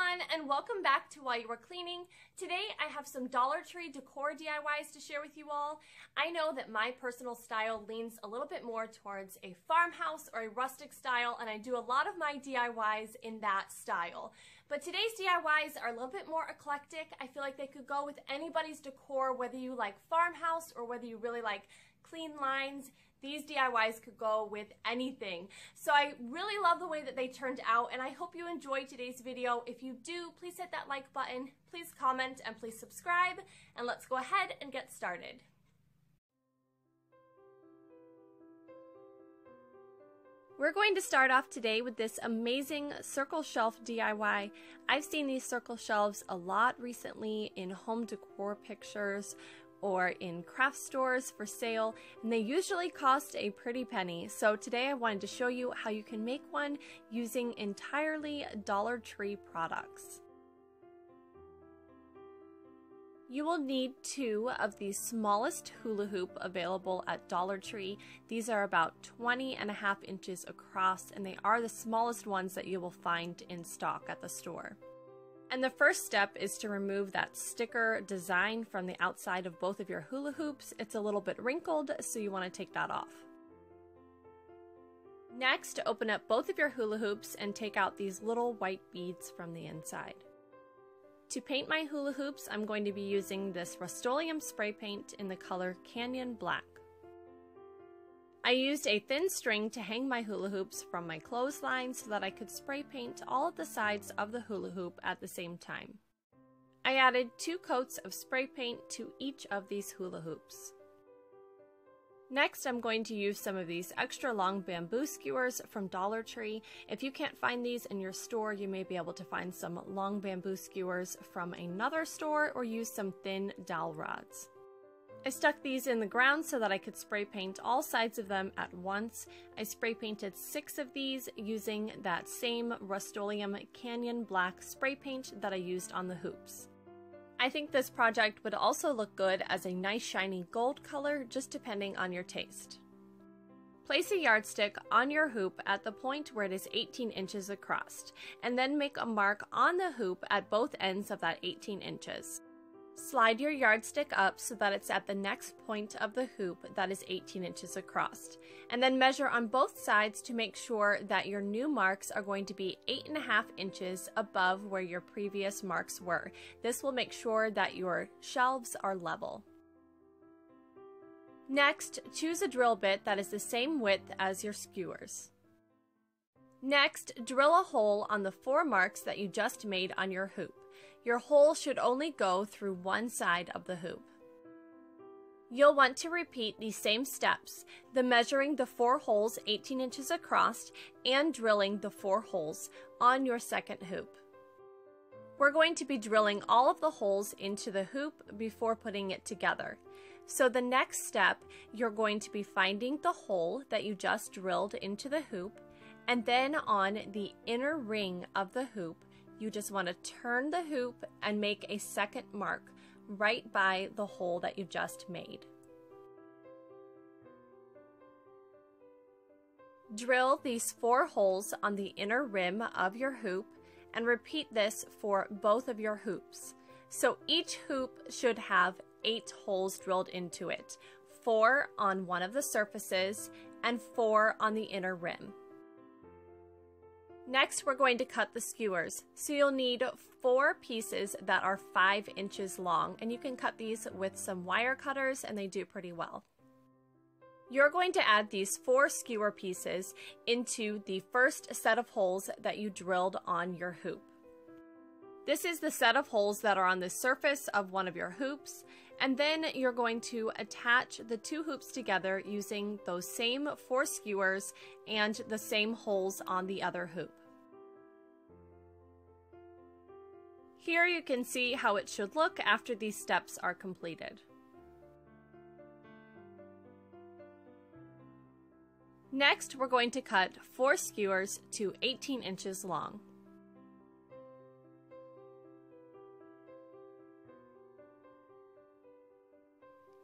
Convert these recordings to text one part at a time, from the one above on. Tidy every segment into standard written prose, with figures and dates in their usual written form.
everyone, and welcome back to While You Were Cleaning. Today I have some Dollar Tree decor DIYs to share with you all. I know that my personal style leans a little bit more towards a farmhouse or a rustic style, and I do a lot of my DIYs in that style. But today's DIYs are a little bit more eclectic. I feel like they could go with anybody's decor, whether you like farmhouse or whether you really like clean lines. These DIYs could go with anything. So I really love the way that they turned out, and I hope you enjoyed today's video. If you do, please hit that like button, please comment, and please subscribe, and let's go ahead and get started. We're going to start off today with this amazing circle shelf DIY. I've seen these circle shelves a lot recently in home decor pictures or in craft stores for sale, and they usually cost a pretty penny. So today I wanted to show you how you can make one using entirely Dollar Tree products. You will need 2 of the smallest hula hoop available at Dollar Tree. These are about 20.5 inches across, and they are the smallest ones that you will find in stock at the store. And the first step is to remove that sticker design from the outside of both of your hula hoops. It's a little bit wrinkled, so you want to take that off. Next, open up both of your hula hoops and take out these little white beads from the inside. To paint my hula hoops, I'm going to be using this Rust-Oleum spray paint in the color Canyon Black. I used a thin string to hang my hula hoops from my clothesline so that I could spray paint all of the sides of the hula hoop at the same time. I added 2 coats of spray paint to each of these hula hoops. Next, I'm going to use some of these extra long bamboo skewers from Dollar Tree. If you can't find these in your store, you may be able to find some long bamboo skewers from another store or use some thin dowel rods. I stuck these in the ground so that I could spray paint all sides of them at once. I spray painted 6 of these using that same Rust-Oleum Canyon Black spray paint that I used on the hoops. I think this project would also look good as a nice shiny gold color, just depending on your taste. Place a yardstick on your hoop at the point where it is 18 inches across, and then make a mark on the hoop at both ends of that 18 inches. Slide your yardstick up so that it's at the next point of the hoop that is 18 inches across, and then measure on both sides to make sure that your new marks are going to be 8.5 inches above where your previous marks were. This will make sure that your shelves are level. Next, choose a drill bit that is the same width as your skewers. Next, drill a hole on the 4 marks that you just made on your hoop. Your hole should only go through one side of the hoop. You'll want to repeat these same steps, the measuring the 4 holes 18 inches across and drilling the 4 holes on your second hoop. We're going to be drilling all of the holes into the hoop before putting it together. So the next step, you're going to be finding the hole that you just drilled into the hoop, and then on the inner ring of the hoop, you just want to turn the hoop and make a second mark right by the hole that you just made. Drill these 4 holes on the inner rim of your hoop and repeat this for both of your hoops. So each hoop should have 8 holes drilled into it, 4 on one of the surfaces and 4 on the inner rim. Next, we're going to cut the skewers. So you'll need 4 pieces that are 5 inches long, and you can cut these with some wire cutters and they do pretty well. You're going to add these 4 skewer pieces into the first set of holes that you drilled on your hoop. This is the set of holes that are on the surface of one of your hoops, and then you're going to attach the 2 hoops together using those same 4 skewers and the same holes on the other hoop. Here you can see how it should look after these steps are completed. Next, we're going to cut 4 skewers to 18 inches long.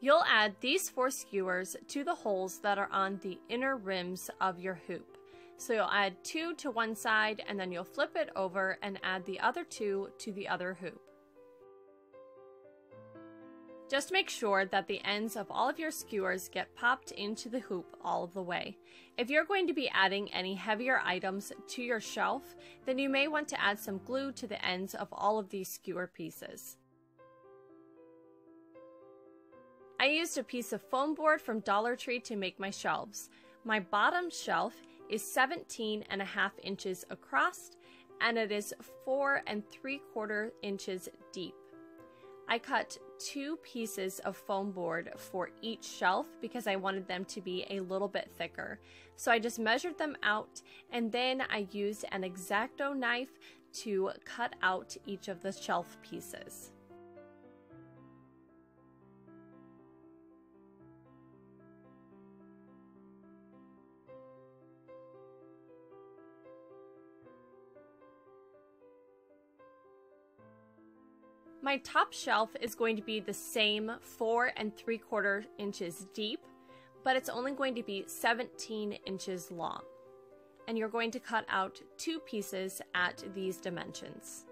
You'll add these 4 skewers to the holes that are on the inner rims of your hoop. So you'll add 2 to one side and then you'll flip it over and add the other 2 to the other hoop. Just make sure that the ends of all of your skewers get popped into the hoop all of the way. If you're going to be adding any heavier items to your shelf, then you may want to add some glue to the ends of all of these skewer pieces. I used a piece of foam board from Dollar Tree to make my shelves. My bottom shelf is 17.5 inches across and it is 4 3/4 inches deep. I cut 2 pieces of foam board for each shelf because I wanted them to be a little bit thicker. So I just measured them out and then I used an X-Acto knife to cut out each of the shelf pieces. My top shelf is going to be the same 4 3/4 inches deep, but it's only going to be 17 inches long. And you're going to cut out 2 pieces at these dimensions.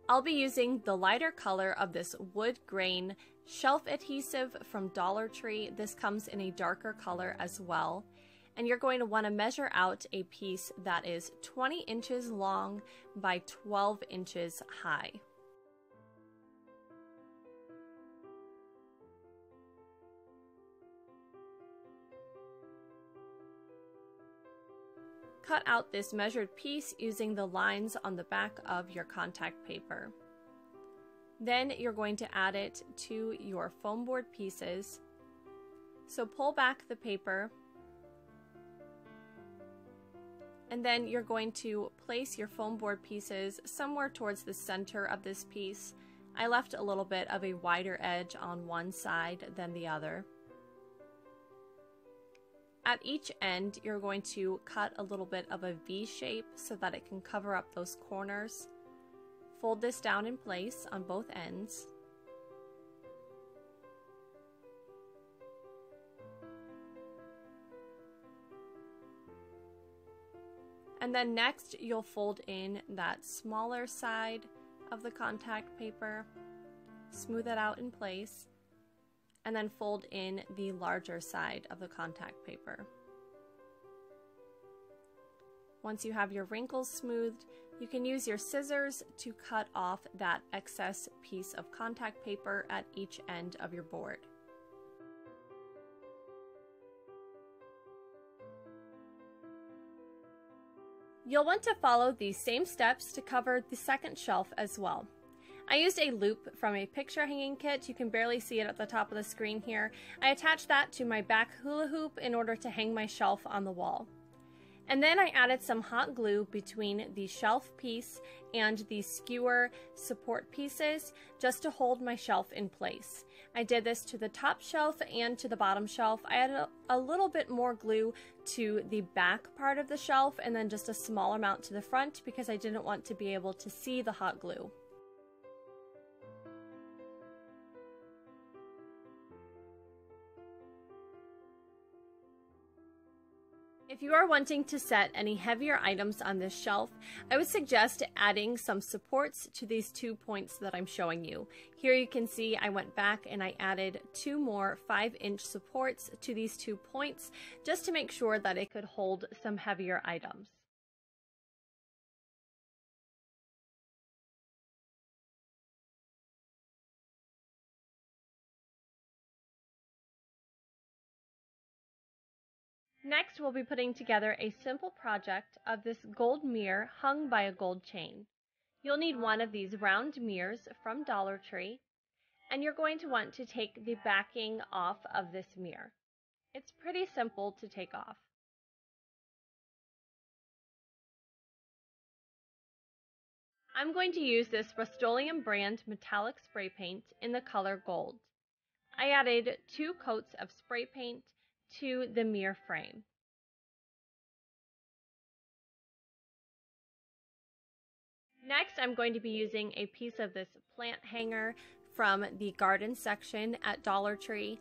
I'll be using the lighter color of this wood grain shelf adhesive from Dollar Tree. This comes in a darker color as well. And you're going to want to measure out a piece that is 20 inches long by 12 inches high. Cut out this measured piece using the lines on the back of your contact paper. Then you're going to add it to your foam board pieces. So pull back the paper, and then you're going to place your foam board pieces somewhere towards the center of this piece. I left a little bit of a wider edge on one side than the other. At each end, you're going to cut a little bit of a V shape so that it can cover up those corners. Fold this down in place on both ends. And then next, you'll fold in that smaller side of the contact paper, smooth it out in place, and then fold in the larger side of the contact paper. Once you have your wrinkles smoothed, you can use your scissors to cut off that excess piece of contact paper at each end of your board. You'll want to follow these same steps to cover the second shelf as well. I used a loop from a picture hanging kit. You can barely see it at the top of the screen here. I attached that to my back hula hoop in order to hang my shelf on the wall. And then I added some hot glue between the shelf piece and the skewer support pieces just to hold my shelf in place. I did this to the top shelf and to the bottom shelf. I added a little bit more glue to the back part of the shelf and then just a small amount to the front because I didn't want to be able to see the hot glue. If you are wanting to set any heavier items on this shelf, I would suggest adding some supports to these 2 points that I'm showing you. Here you can see I went back and I added 2 more 5-inch supports to these 2 points just to make sure that it could hold some heavier items. Next, we'll be putting together a simple project of this gold mirror hung by a gold chain. You'll need one of these round mirrors from Dollar Tree, and you're going to want to take the backing off of this mirror. It's pretty simple to take off. I'm going to use this Rust-Oleum brand metallic spray paint in the color gold. I added 2 coats of spray paint to the mirror frame. Next, I'm going to be using a piece of this plant hanger from the garden section at Dollar Tree.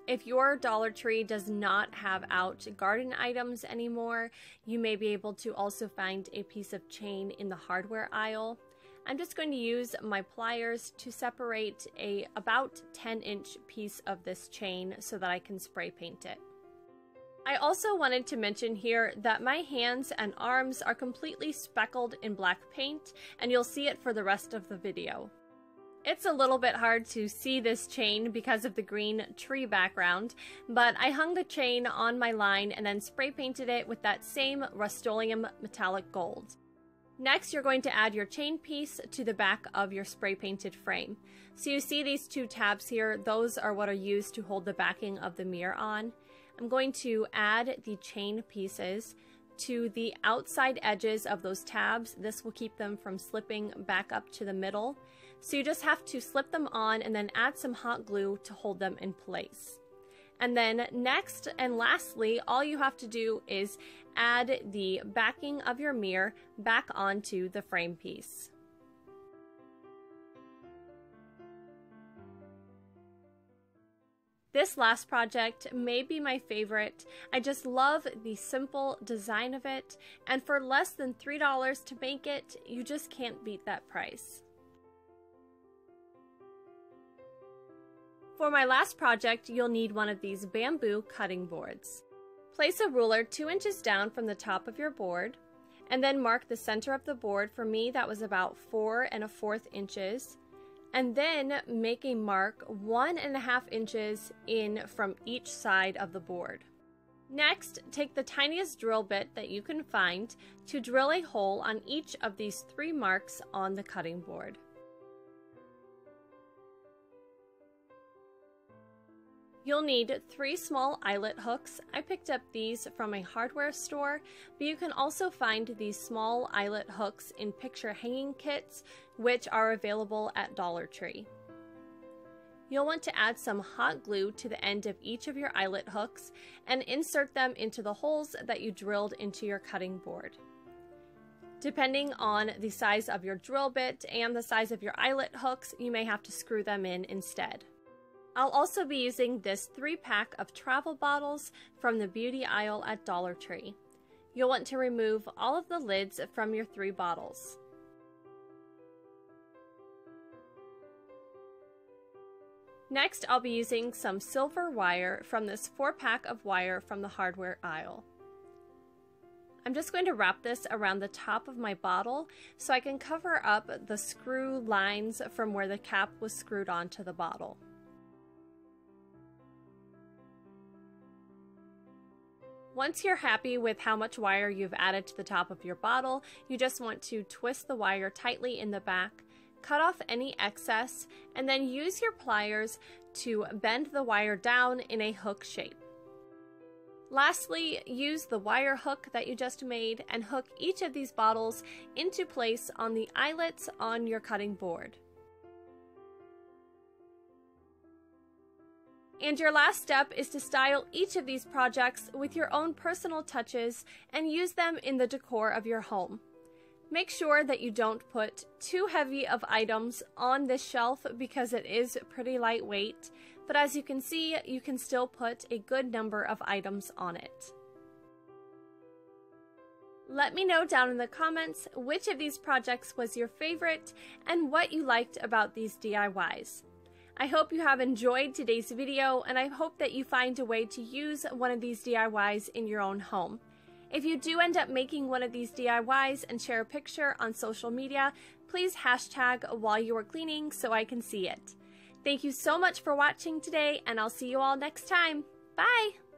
If your Dollar Tree does not have out garden items anymore, you may be able to also find a piece of chain in the hardware aisle. I'm just going to use my pliers to separate a about 10-inch piece of this chain so that I can spray paint it. I also wanted to mention here that my hands and arms are completely speckled in black paint, and you'll see it for the rest of the video. It's a little bit hard to see this chain because of the green tree background, but I hung the chain on my line and then spray painted it with that same Rust-Oleum metallic gold. Next, you're going to add your chain piece to the back of your spray painted frame. So you see these two tabs here, those are what are used to hold the backing of the mirror on. I'm going to add the chain pieces to the outside edges of those tabs. This will keep them from slipping back up to the middle. So you just have to slip them on and then add some hot glue to hold them in place. And then next and lastly, all you have to do is add the backing of your mirror back onto the frame piece. This last project may be my favorite. I just love the simple design of it, and for less than $3 to make it, you just can't beat that price. For my last project, you'll need one of these bamboo cutting boards. Place a ruler 2 inches down from the top of your board, and then mark the center of the board. For me, that was about 4 1/4 inches. And then make a mark 1 1/2 inches in from each side of the board. Next, take the tiniest drill bit that you can find to drill a hole on each of these 3 marks on the cutting board. You'll need 3 small eyelet hooks. I picked up these from a hardware store, but you can also find these small eyelet hooks in picture hanging kits, which are available at Dollar Tree. You'll want to add some hot glue to the end of each of your eyelet hooks and insert them into the holes that you drilled into your cutting board. Depending on the size of your drill bit and the size of your eyelet hooks, you may have to screw them in instead. I'll also be using this 3-pack of travel bottles from the beauty aisle at Dollar Tree. You'll want to remove all of the lids from your 3 bottles. Next, I'll be using some silver wire from this 4-pack of wire from the hardware aisle. I'm just going to wrap this around the top of my bottle so I can cover up the screw lines from where the cap was screwed onto the bottle. Once you're happy with how much wire you've added to the top of your bottle, you just want to twist the wire tightly in the back, cut off any excess, and then use your pliers to bend the wire down in a hook shape. Lastly, use the wire hook that you just made and hook each of these bottles into place on the eyelets on your cutting board. And your last step is to style each of these projects with your own personal touches and use them in the decor of your home. Make sure that you don't put too heavy of items on this shelf because it is pretty lightweight, but as you can see, you can still put a good number of items on it. Let me know down in the comments which of these projects was your favorite and what you liked about these DIYs. I hope you have enjoyed today's video, and I hope that you find a way to use one of these DIYs in your own home. If you do end up making one of these DIYs and share a picture on social media, please hashtag while you are cleaning so I can see it. Thank you so much for watching today, and I'll see you all next time. Bye!